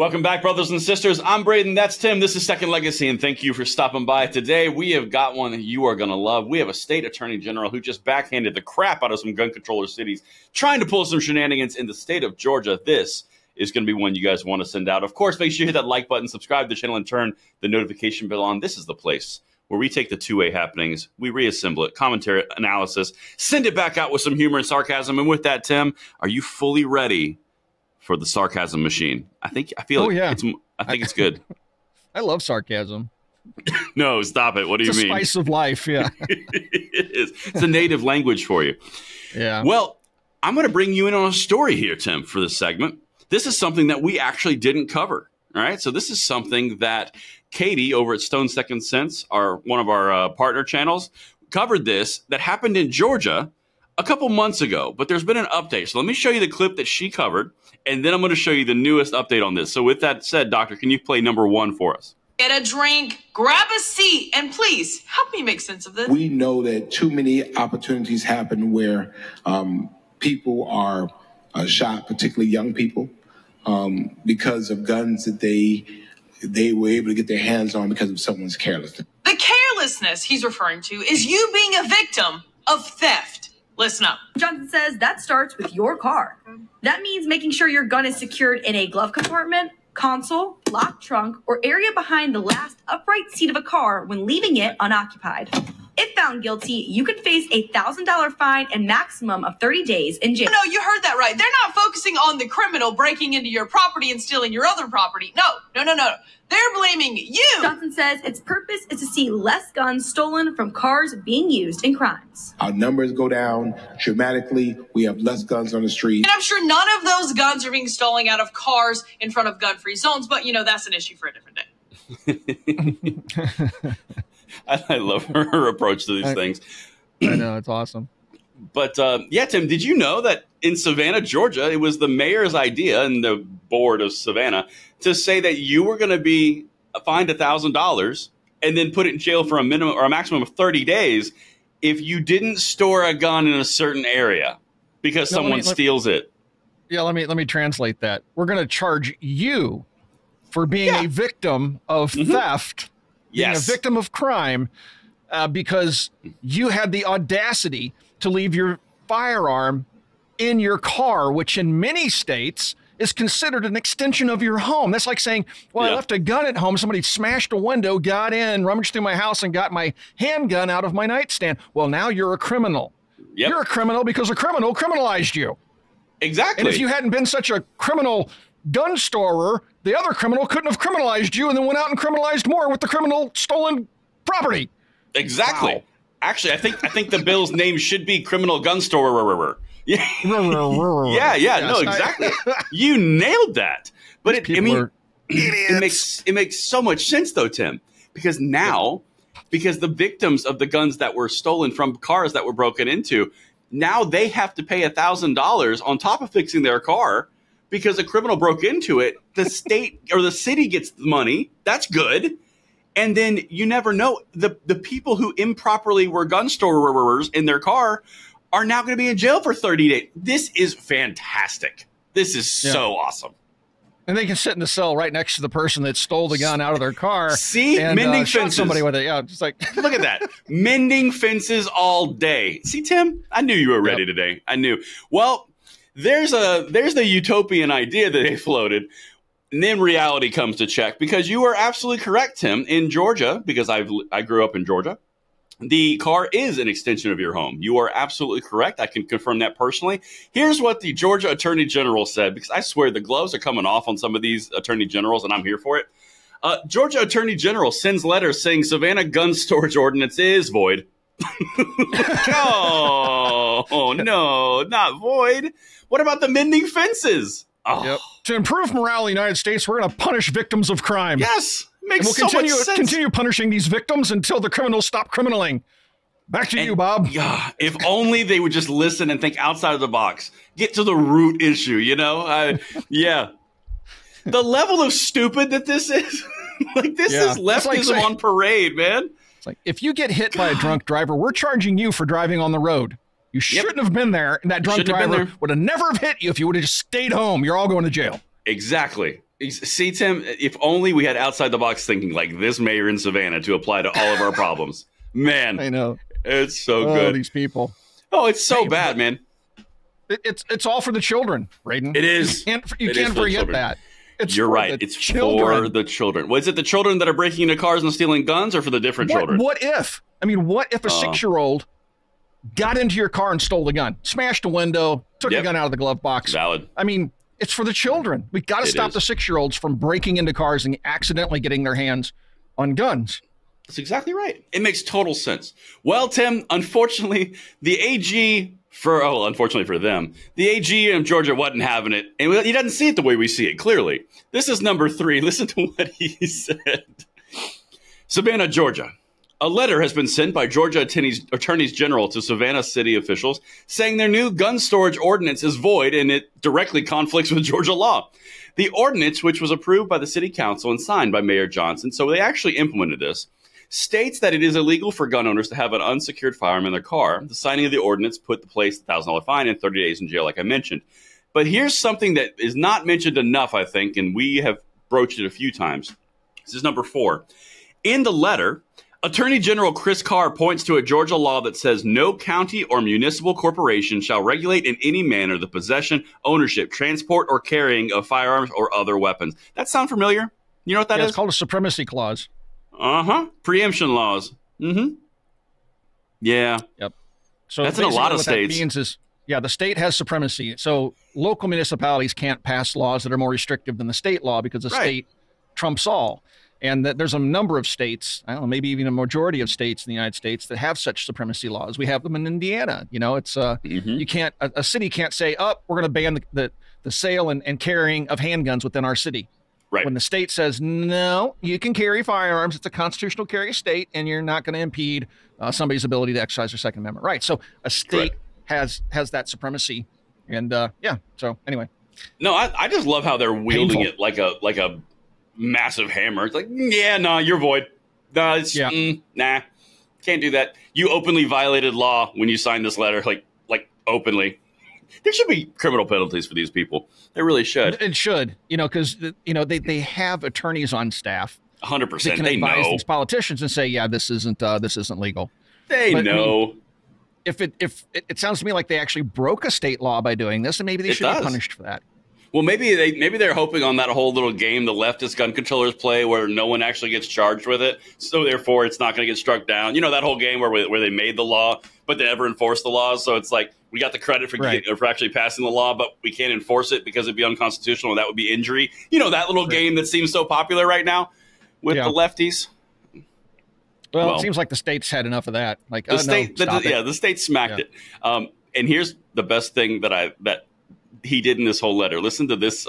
Welcome back, brothers and sisters. I'm Braden. That's Tim. This is Second Legacy, and thank you for stopping by. Today, we have got one that you are going to love. We have a state attorney general who just backhanded the crap out of some gun controller cities, trying to pull some shenanigans in the state of Georgia. This is going to be one you guys want to send out. Of course, make sure you hit that like button, subscribe to the channel, and turn the notification bell on. This is the place where we take the two-way happenings, we reassemble it, commentary, analysis, send it back out with some humor and sarcasm. And with that, Tim, are you fully ready for the sarcasm machine? I think it's good. I love sarcasm. No, stop it. What do you mean? It's a spice of life, yeah. It is. It's a native language for you. Yeah. Well, I'm going to bring you in on a story here, Tim, for this segment. This is something that we actually didn't cover. All right. So this is something that Katie over at Stone Second Sense, one of our partner channels, covered this that happened in Georgia a couple months ago. But there's been an update. So let me show you the clip that she covered, and then I'm going to show you the newest update on this. So with that said, Doctor, can you play number 1 for us? Get a drink, grab a seat, and please help me make sense of this. We know that too many opportunities happen where people are shot, particularly young people, because of guns that they were able to get their hands on because of someone's carelessness. The carelessness he's referring to is you being a victim of theft. Listen up. Johnson says that starts with your car. That means making sure your gun is secured in a glove compartment, console, locked trunk, or area behind the last upright seat of a car when leaving it unoccupied. If found guilty, you could face a $1,000 fine and maximum of 30 days in jail. No, you heard that right. They're not focusing on the criminal breaking into your property and stealing your other property. No. They're blaming you. Johnson says its purpose is to see less guns stolen from cars being used in crimes. Our numbers go down dramatically. We have less guns on the street. And I'm sure none of those guns are being stolen out of cars in front of gun-free zones, but, that's an issue for a different day. I love her approach to these things. I know, it's awesome. But, yeah, Tim, did you know that in Savannah, Georgia, it was the mayor's idea and the board of Savannah to say that you were going to be fined $1,000 and then put it in jail for a minimum or a maximum of 30 days if you didn't store a gun in a certain area because someone steals it? Yeah, let me translate that. We're going to charge you for being a victim of theft, being a victim of crime, because you had the audacity to leave your firearm in your car, which in many states is considered an extension of your home. That's like saying, well, I left a gun at home. Somebody smashed a window, got in, rummaged through my house, and got my handgun out of my nightstand. Well, now you're a criminal. Yep. You're a criminal because a criminal criminalized you. Exactly. And if you hadn't been such a criminal gun storer, the other criminal couldn't have criminalized you and then went out and criminalized more with the criminal stolen property. Exactly. Wow. Actually, I think the bill's name should be criminal gun storer. Yeah, no, exactly. You nailed that. But it makes so much sense though, Tim, because the victims of the guns that were stolen from cars that were broken into, now they have to pay $1,000 on top of fixing their car because a criminal broke into it. The state or the city gets the money. That's good. And then you never know. The people who improperly were gun storers in their car are now going to be in jail for 30 days. This is fantastic. This is so awesome. And they can sit in the cell right next to the person that stole the gun out of their car. See, and, mending fences. Somebody with it. Yeah, just like look at that, mending fences all day. See, Tim, I knew you were ready today. I knew. Well, there's the utopian idea that they floated. And then reality comes to check, because you are absolutely correct, Tim. In Georgia, because I grew up in Georgia, the car is an extension of your home. You are absolutely correct. I can confirm that personally. Here's what the Georgia Attorney General said, because I swear the gloves are coming off on some of these attorney generals, and I'm here for it. Georgia Attorney General sends letters saying Savannah gun storage ordinance is void. Oh, no, not void. What about the mending fences? Oh. Yep. To improve morale in the United States, we're going to punish victims of crime. Yes, makes we'll continue punishing these victims until the criminals stop criminaling. Back to you, Bob. Yeah, if only they would just listen and think outside of the box. Get to the root issue, yeah. The level of stupid that this is, this is leftism on parade, man. It's like, if you get hit by a drunk driver, we're charging you for driving on the road. You shouldn't have been there, and that drunk driver would have never have hit you if you would have just stayed home. You're all going to jail. Exactly. See, Tim, if only we had outside the box thinking like this mayor in Savannah to apply to all of our problems. Man, I know. It's so good. These people. Oh, it's so bad, man. It's all for the children, Braden. It is. You can't forget that. You're right. It's for the children. Was it the children that are breaking into cars and stealing guns, or for the different children? What if? I mean, what if a 6-year-old got into your car and stole the gun, smashed a window, took the gun out of the glove box? Valid. I mean, it's for the children. We got to stop the 6-year-olds from breaking into cars and accidentally getting their hands on guns. That's exactly right. It makes total sense. Well, Tim, unfortunately, the AG unfortunately for them, the AG of Georgia wasn't having it, and he doesn't see it the way we see it, clearly. This is number 3. Listen to what he said. Savannah, Georgia. A letter has been sent by Georgia attorneys general to Savannah city officials saying their new gun storage ordinance is void and it directly conflicts with Georgia law. The ordinance, which was approved by the city council and signed by Mayor Johnson, so they actually implemented this, states that it is illegal for gun owners to have an unsecured firearm in their car. The signing of the ordinance put the place $1,000 fine and 30 days in jail, like I mentioned. But here's something that is not mentioned enough, I think, and we have broached it a few times. This is number 4. In the letter, Attorney General Chris Carr points to a Georgia law that says no county or municipal corporation shall regulate in any manner the possession, ownership, transport, or carrying of firearms or other weapons. That sound familiar? You know what that is? It's called a supremacy clause. Preemption laws. Yeah. Yep. So that's in a lot of states. That means is, the state has supremacy. So local municipalities can't pass laws that are more restrictive than the state law because the state trumps all. And there's a number of states, I don't know, maybe even a majority of states in the United States that have such supremacy laws. We have them in Indiana. You know, it's you can't a city can't say, we're going to ban the sale and carrying of handguns within our city. Right. When the state says, no, you can carry firearms, it's a constitutional carry state, and you're not going to impede somebody's ability to exercise their Second Amendment right. So a state has that supremacy. And so anyway. No, I just love how they're wielding it like a massive hammer. It's like, you're void. No, it's nah, can't do that. You openly violated law when you signed this letter, like openly. There should be criminal penalties for these people. There really should. It should, because they have attorneys on staff. 100%. They can advise these politicians and say, this isn't legal. They know. I mean, if it sounds to me like they actually broke a state law by doing this, and maybe they should be punished for that. Well, maybe they're hoping on that whole little game the leftist gun controllers play where no one actually gets charged with it. So therefore, it's not going to get struck down. You know, that whole game where they made the law, but they never enforced the laws. So it's like we got the credit for actually passing the law, but we can't enforce it because it'd be unconstitutional and that would be injury. You know, that little game that seems so popular right now with the lefties. Well, it seems like the state's had enough of that. Like the state smacked it. And here's the best thing that he did in this whole letter. Listen to this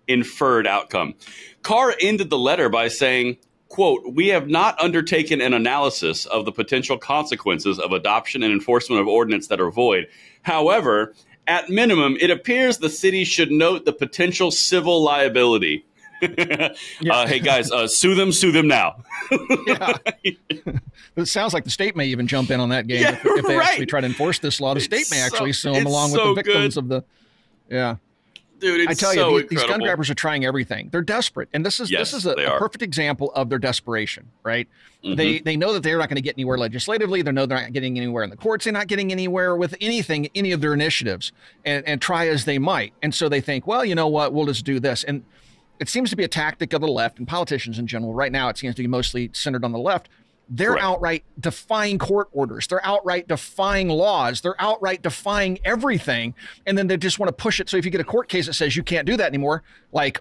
inferred outcome. Carr ended the letter by saying, quote, "We have not undertaken an analysis of the potential consequences of adoption and enforcement of ordinance that are void. However, at minimum, it appears the city should note the potential civil liability." Hey guys, sue them now. It sounds like the state may even jump in on that game if they actually try to enforce this law. The state may actually sue them along with the victims of the. Yeah, dude, I tell you, these gun grabbers are trying everything. They're desperate, and this is a perfect example of their desperation. Right? Mm-hmm. They know that they're not going to get anywhere legislatively. They know they're not getting anywhere in the courts. They're not getting anywhere with any of their initiatives, and try as they might. And so they think, well, you know what? We'll just do this. And it seems to be a tactic of the left and politicians in general. Right now, it seems to be mostly centered on the left. They're outright defying court orders. They're outright defying laws. They're outright defying everything. And then they just want to push it. So if you get a court case that says you can't do that anymore, like,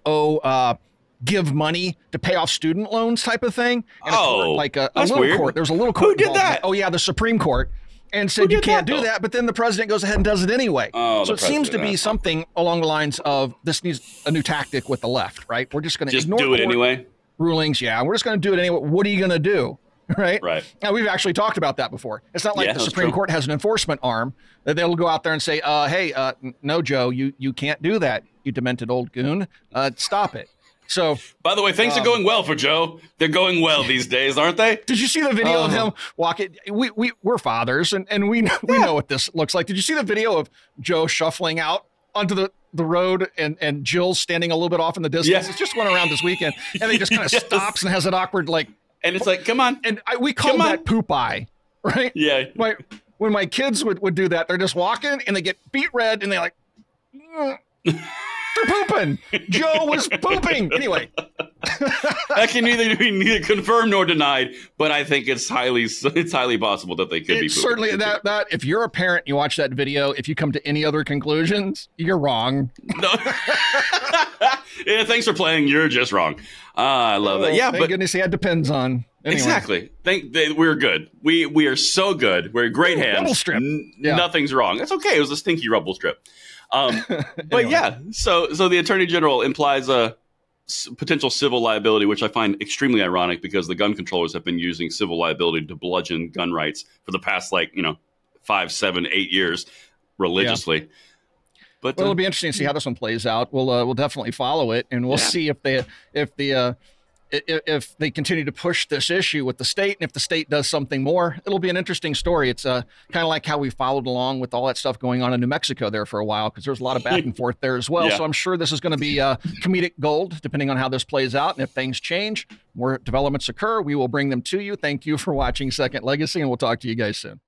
give money to pay off student loans type of thing. And a little weird. Court. There's a little court. Who did that? Oh, yeah, the Supreme Court. And said you can't do that, but then the president goes ahead and does it anyway. So it seems to be something along the lines of this needs a new tactic with the left, right? We're just going to ignore do it anyway. Rulings, we're just going to do it anyway. What are you going to do, right? Now we've actually talked about that before. It's not like the Supreme Court has an enforcement arm that they'll go out there and say, "Hey, no, Joe, you can't do that, you demented old goon. Stop it." So, by the way, things are going well for Joe. They're going well these days, aren't they? Did you see the video of him walking? We're fathers, and we know what this looks like. Did you see the video of Joe shuffling out onto the road, and Jill's standing a little bit off in the distance. It just went around this weekend, and he just kind of stops and has an awkward and it's like, come on. And we call that poop eye, right? Yeah. When my kids would do that, they're just walking and they get beet red and they're like, they're pooping. Joe was pooping. Anyway. That can neither confirmed nor denied, but I think it's highly possible that they could be pooping. Certainly that if you're a parent and you watch that video, if you come to any other conclusions, you're wrong. No. Yeah, thanks for playing. You're just wrong. I love that. Yeah, thank goodness he had Depends on. Anyway. Exactly. We're good. We are so good. We're in great hands. Rubble strip. Nothing's wrong. It's okay. It was a stinky rubble strip. But yeah, so the Attorney General implies a potential civil liability, which I find extremely ironic because the gun controllers have been using civil liability to bludgeon gun rights for the past 5, 7, 8 years religiously. Yeah. But it'll be interesting to see how this one plays out. We'll definitely follow it, and we'll see if they continue to push this issue with the state, and if the state does something more. It'll be an interesting story. It's kind of like how we followed along with all that stuff going on in New Mexico there for a while, because there's a lot of back and forth there as well. So I'm sure this is going to be comedic gold, depending on how this plays out. And if things change, more developments occur, we will bring them to you. Thank you for watching Second Legacy, and we'll talk to you guys soon.